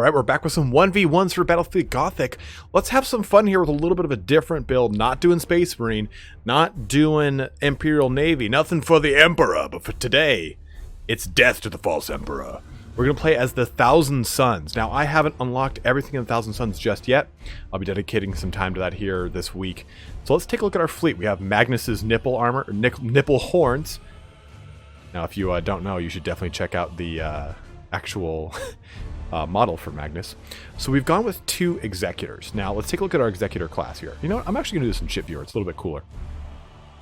All right, we're back with some 1v1s for Battlefleet Gothic. Let's have some fun here with a little bit of a different build. Not doing Space Marine, not doing Imperial Navy, nothing for the Emperor, but for today, it's death to the false Emperor. We're going to play as the Thousand Suns. Now, I haven't unlocked everything in the Thousand Suns just yet. I'll be dedicating some time to that here this week. So let's take a look at our fleet. We have Magnus's nipple armor, or nipple horns. Now, if you don't know, you should definitely check out the actual model for Magnus. So we've gone with 2 executors. Now, let's take a look at our executor class here. You know what? I'm actually going to do this in ship viewer. It's a little bit cooler,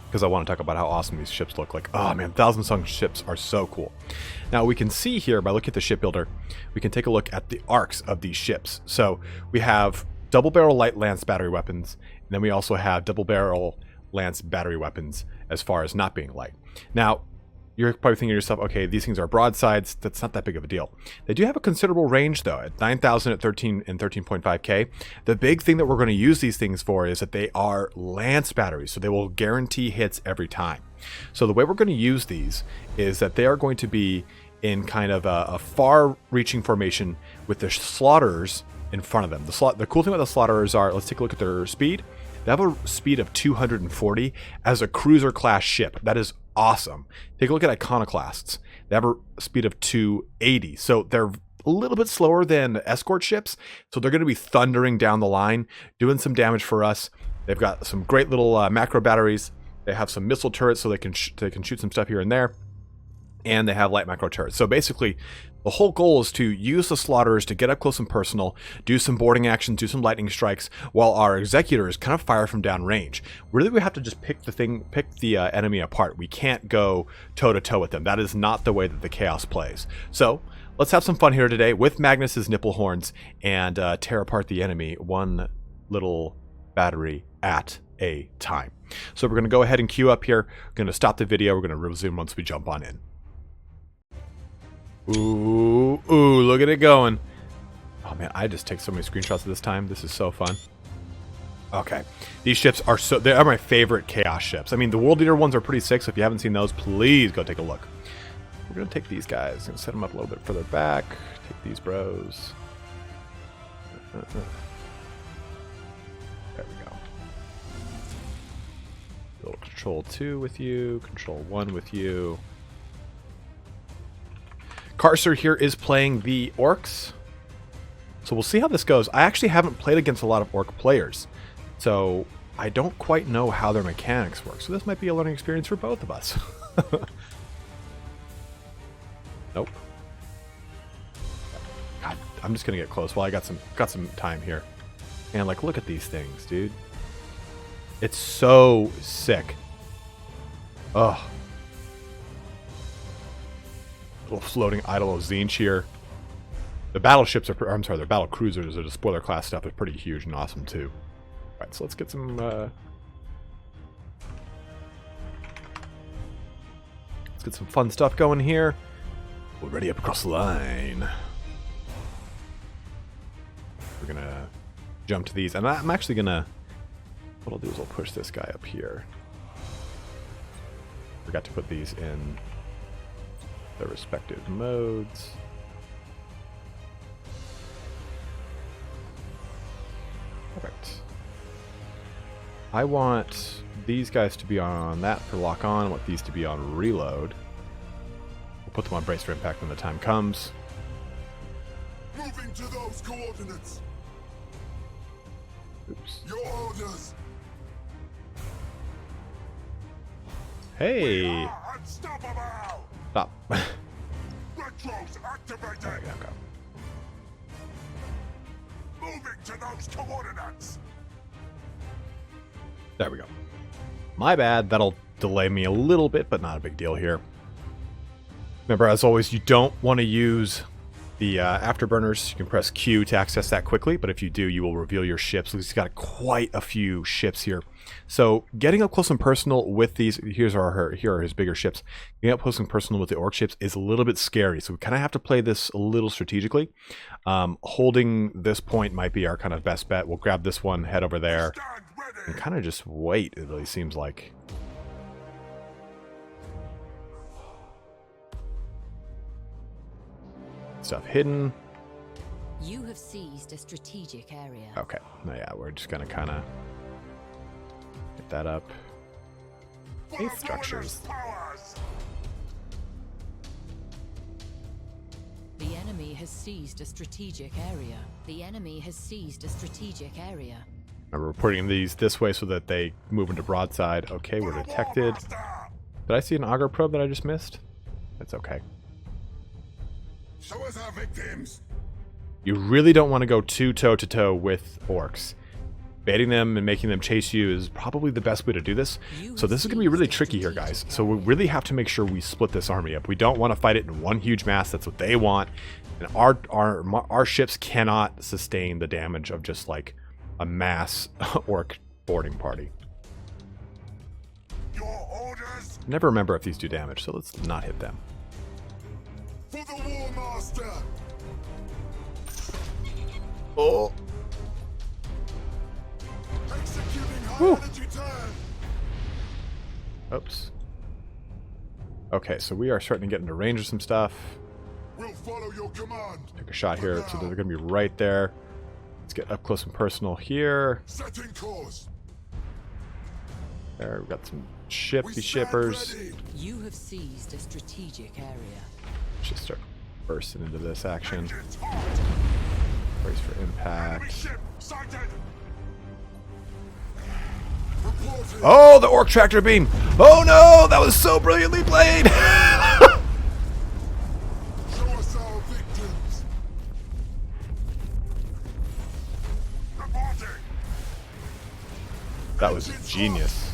because I want to talk about how awesome these ships look. Like, oh man, Thousand Sun ships are so cool. Now we can see here by looking at the shipbuilder, we can take a look at the arcs of these ships. So we have double barrel light lance battery weapons, and then we also have double barrel lance battery weapons as far as not being light. Now, you're probably thinking to yourself, okay, these things are broadsides. That's not that big of a deal. They do have a considerable range, though, at 9,000 at 13 and 13.5k. The big thing that we're going to use these things for is that they are lance batteries, so they will guarantee hits every time. So the way we're going to use these is that they are going to be in kind of a far-reaching formation with the slaughterers in front of them. The cool thing about the slaughterers are, let's take a look at their speed. They have a speed of 240 as a cruiser-class ship. That is awesome. Take a look at iconoclasts. They have a speed of 280. So they're a little bit slower than escort ships. So they're going to be thundering down the line, doing some damage for us. They've got some great little macro batteries. They have some missile turrets so they can shoot some stuff here and there. And they have light macro turrets. So basically, the whole goal is to use the slaughterers to get up close and personal, do some boarding actions, do some lightning strikes, while our executors kind of fire from downrange. Really, we have to just pick the enemy apart. We can't go toe-to-toe with them. That is not the way that the Chaos plays. So, let's have some fun here today with Magnus's nipple horns and tear apart the enemy one little battery at a time. So we're going to go ahead and queue up here. We're going to stop the video. We're going to resume once we jump on in. Ooh, look at it going. Oh man, I just take so many screenshots this time. This is so fun. Okay, these ships are they are my favorite Chaos ships. I mean, the World Leader ones are pretty sick, so if you haven't seen those, please go take a look. We're going to take these guys and set them up a little bit further back. Take these bros. There we go. A little control 2 with you, control 1 with you. Carcer here is playing the Orks, so we'll see how this goes. I actually haven't played against a lot of Ork players, so I don't quite know how their mechanics work, so this might be a learning experience for both of us. Nope. God, I'm just gonna get close while I got some time here. And like, look at these things, dude. It's so sick. Ugh. Little floating idol of Zinch here. The battleships are, I'm sorry, the battle cruisers or the spoiler class stuff is pretty huge and awesome too. All right, so let's get some fun stuff going here. We're ready up across the line. We're gonna jump to these, and I'm actually gonna. What I'll do is I'll push this guy up here. Forgot to put these in their respective modes. Perfect. I want these guys to be on that for lock on. I want these to be on reload. We'll put them on brace for impact when the time comes. Moving to those coordinates. Oops. Your orders. Hey! Unstoppable. Stop. Retros activated. All right, go. Moving to those coordinates. There we go. My bad. That'll delay me a little bit, but not a big deal here. Remember, as always, you don't want to use the afterburners. You can press Q to access that quickly, but if you do, you will reveal your ships. He's got quite a few ships here. So getting up close and personal with these, here are his bigger ships. Getting up close and personal with the Ork ships is a little bit scary, so we kind of have to play this a little strategically. Holding this point might be our kind of best bet. We'll grab this one, head over there, and kind of just wait, it really seems like. Stuff hidden. You have seized a strategic area. Okay. No, yeah, we're just gonna kind of get that up. For Base the structures. ruinous powers! The enemy has seized a strategic area. The enemy has seized a strategic area. Remember, we're putting these this way so that they move into broadside. Okay, we're For the detected. Warmaster! Did I see an auger probe that I just missed? That's okay. Show us our victims! You really don't want to go too toe-to-toe with orcs. Baiting them and making them chase you is probably the best way to do this. So this is going to be really tricky here, guys. So we really have to make sure we split this army up. We don't want to fight it in one huge mass. That's what they want. And our ships cannot sustain the damage of just like a mass orc boarding party. Your orders Never remember if these do damage, so let's not hit them. for the Warmaster! Oh! Executing high Woo. energy turn! Oops. Okay, so we are starting to get into range of some stuff. We'll follow your command! Take a shot here, so they're going to be right there. Let's get up close and personal here. Setting course! There, we've got some We shifty stand shippers. ready. You have seized a strategic area. Just start bursting into this action. Engines hot! Brace for Enemy impact. ship sighted! Reporting! Oh, the orc tractor beam! Oh no, that was so brilliantly played! Show us our victims! Reporting! That was genius.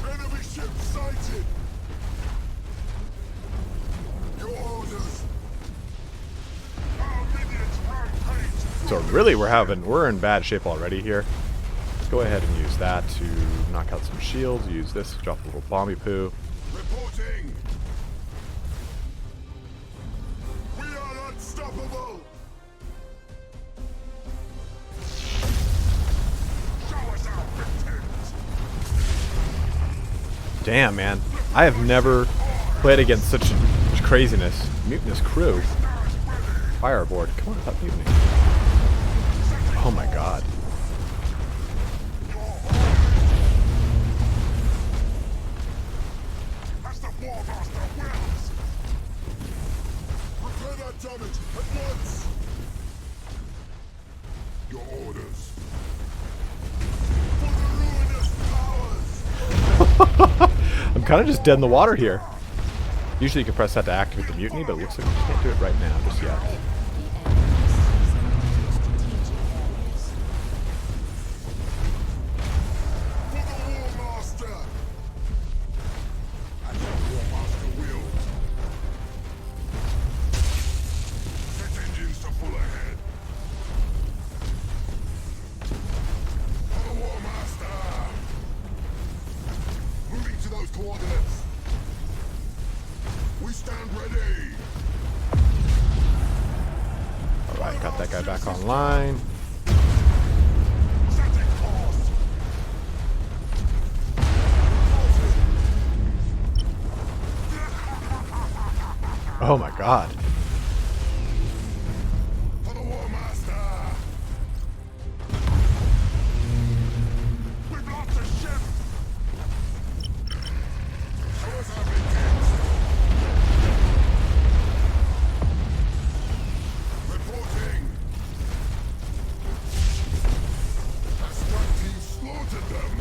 Enemy ship sighted! Your orders! Our minions rampage! So really, we're in bad shape already here. Let's go ahead and use that to knock out some shields. Use this to drop a little bomby poo. Reporting! We are unstoppable! Show us our victims! Damn, man. I have never played against such craziness. Mutinous crew. Fireboard. Come on, stop mutiny. Oh my god. As the Warmaster wills! Repair that damage at once! Your orders! For the ruinous powers! I'm kind of just dead in the water here. Usually you can press that to activate the mutiny, but it looks like we can't do it right now just yet. The enemy has seized strategic areas. For the Warmaster! As the Warmaster wills! Set engines to full ahead! For the Warmaster! Moving to those coordinates! We stand ready! Alright, got that guy back online. Setting course! Oh my god. For the Warmaster! We've lost a ship! Show us our victims! Reporting! Our strike team slaughtered them!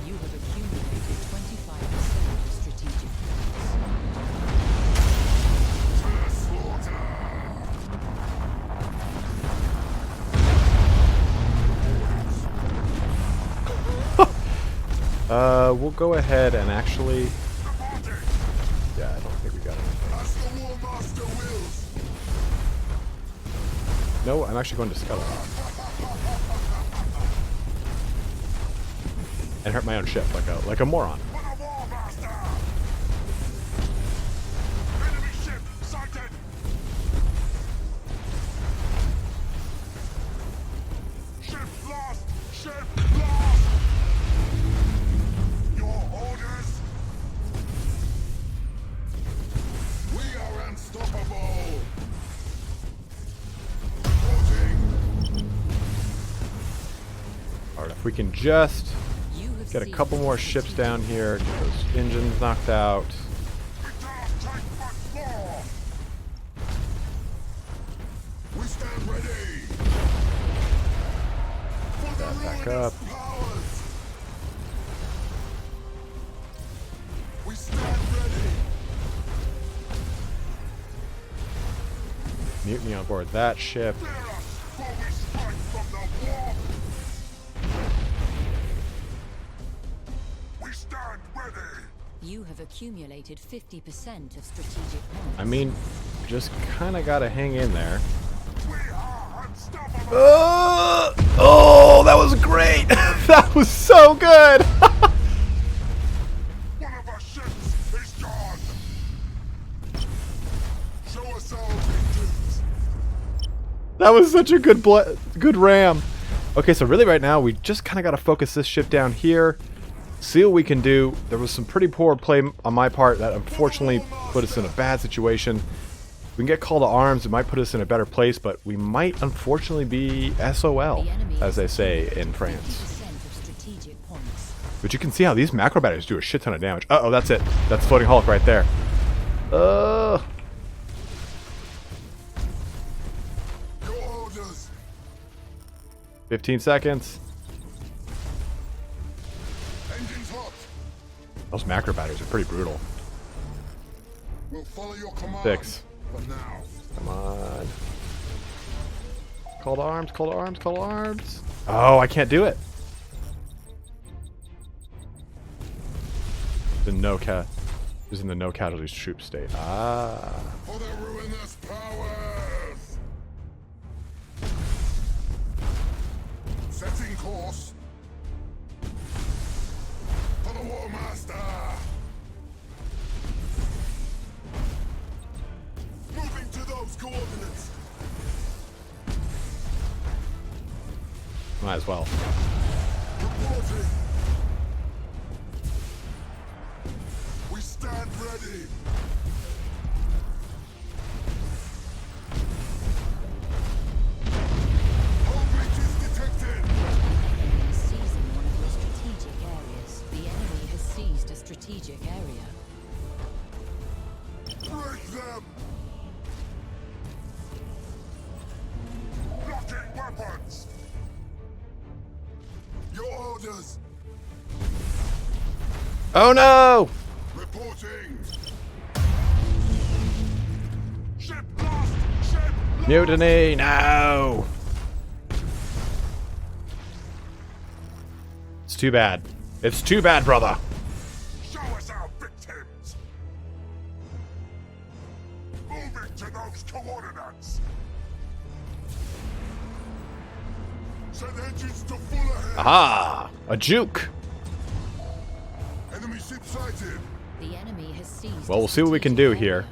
You have accumulated 25% strategic points. To the slaughter! We'll go ahead and actually... Reporting! Yeah, I don't think we got anything. As the Warmaster wills! No, I'm actually going to scuttle. And hurt my own ship like a moron. For the Warmaster! Enemy ship sighted! Ship lost! Ship lost! Your orders? We are unstoppable! If we can just You have get a seized couple more strategic ships down here, get those engines knocked out. We stand ready. For the Back ruinous up. powers. We stand ready. Mutiny on board that ship. Fear us, for we strike from the war. We stand ready. You have accumulated 50% of strategic points. I mean, just kind of got to hang in there. We are unstoppable. Oh, that was great. That was so good. One of our ships is gone. Show us our victims. That was such a good ram. Okay, so really right now we just kind of got to focus this ship down here. See what we can do. There was some pretty poor play on my part that unfortunately put us in a bad situation. If we can get call to arms, it might put us in a better place, but we might unfortunately be SOL, as they say in France. 50% of strategic points. But you can see how these macro batteries do a shit ton of damage. Uh-oh, that's it. That's Floating Hulk right there. 15 seconds. Engines hot. Those macro batteries are pretty brutal. We'll follow your command. 6. For now. Come on. Call to arms, call to arms, call to arms. Oh, I can't do it. The is in the no casualties troop state. Ah. For the ruinous powers. Setting course. For the War Master. Moving to those coordinates. Might as well. Reporting. We stand ready. Hull breach is detected. Enemy is seizing one of your strategic areas. The enemy has seized a strategic area. Break them. Blocking weapons. Your orders. Oh no! Reporting. Ship lost. Ship lost. Mutiny! No! It's too bad. It's too bad, brother. Show us our victims. Moving to those coordinates. Send engines to full ahead. Aha! A juke! Enemy ship sighted. The enemy has seized. Well, we'll see what we can do here.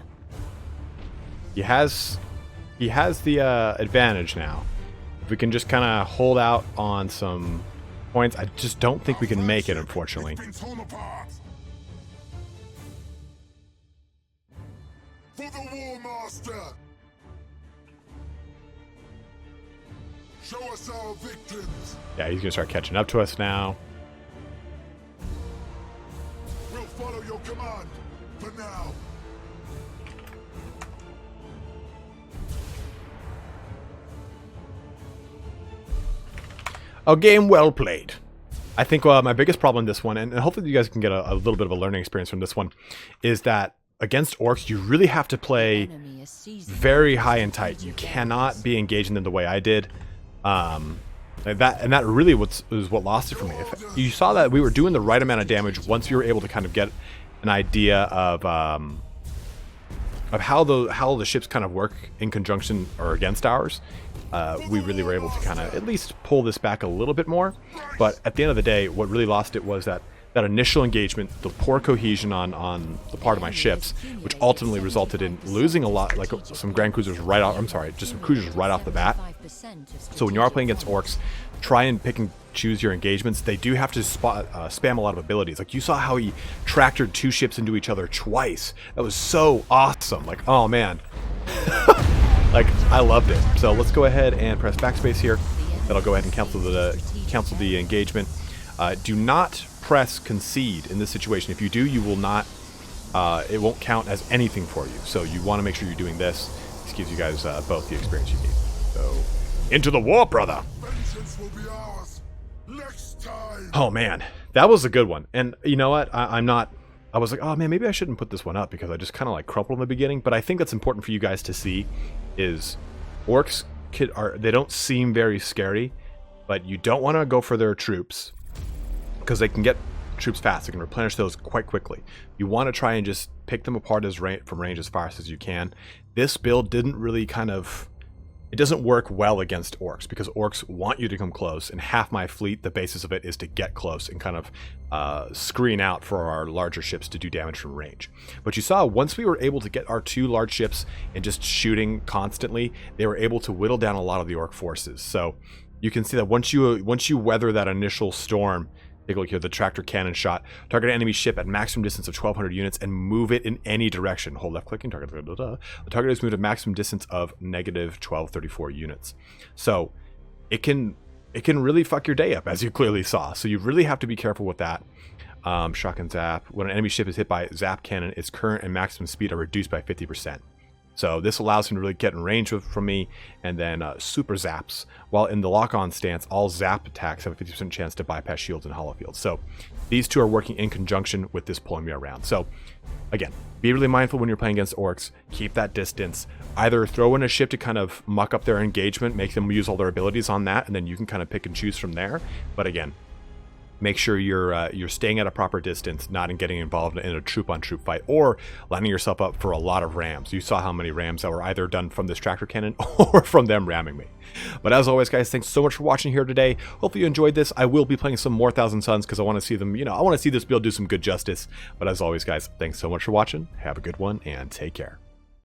He has the advantage now. If we can just kind of hold out on some points, I just don't think we can make it, unfortunately. It's been torn apart. For the War Master. Show us our victims. Yeah, he's gonna start catching up to us now. We'll follow your command. For now. A game well played. I think my biggest problem in this one, and hopefully you guys can get a little bit of a learning experience from this one, is that against orcs, you really have to play Enemy is seizing very high and tight. You cannot be engaging them the way I did. That really was what lost it for me. If you saw that we were doing the right amount of damage once we were able to kind of get an idea of how the ships kind of work in conjunction or against ours. We really were able to kind of at least pull this back a little bit more. But at the end of the day, what really lost it was that initial engagement, the poor cohesion on the part of my ships, which ultimately resulted in losing a lot, like some Grand Cruisers right off, I'm sorry, just some cruisers right off the bat. So when you are playing against orcs, try and pick and choose your engagements. They do have to spam a lot of abilities. Like you saw how he tractored 2 ships into each other twice. That was so awesome. Like, oh man. Like, I loved it. So let's go ahead and press backspace here. that'll go ahead and cancel the engagement. Do not press concede in this situation. If you do, you will not. It won't count as anything for you. So you want to make sure you're doing this. This gives you guys both the experience you need. So into the war, brother. Vengeance will be ours next time. Oh man, that was a good one. And you know what? I was like, oh man, maybe I shouldn't put this one up because I just kind of like crumpled in the beginning. But I think that's important for you guys to see is Orks they don't seem very scary, but you don't want to go for their troops because they can get troops fast. They can replenish those quite quickly. You want to try and just pick them apart from range as fast as you can. This build didn't really it doesn't work well against Orks because Orks want you to come close, and half my fleet, the basis of it is to get close and kind of screen out for our larger ships to do damage from range. But you saw once we were able to get our 2 large ships and just shooting constantly, they were able to whittle down a lot of the Ork forces. So you can see that once you weather that initial storm, take a look here, the tractor cannon shot. Target an enemy ship at maximum distance of 1,200 units and move it in any direction. Hold left clicking, target. The target is moved at maximum distance of negative 1234 units. So it can really fuck your day up, as you clearly saw. So you really have to be careful with that. Shock and zap. When an enemy ship is hit by zap cannon, its current and maximum speed are reduced by 50%. So this allows him to really get in range from me, and then super zaps. While in the lock-on stance, all zap attacks have a 50% chance to bypass shields and hollow fields. So these two are working in conjunction with this pulling me around. So again, be really mindful when you're playing against Orks. Keep that distance. Either throw in a ship to kind of muck up their engagement, make them use all their abilities on that, and then you can kind of pick and choose from there. But again, make sure you're staying at a proper distance, not in getting involved in a troop-on-troop fight, or lining yourself up for a lot of rams. You saw how many rams that were either done from this tractor cannon or from them ramming me. But as always, guys, thanks so much for watching here today. Hopefully you enjoyed this. I will be playing some more Thousand Suns because I want to see them, I want to see this build do some good justice. But as always, guys, thanks so much for watching. Have a good one, and take care.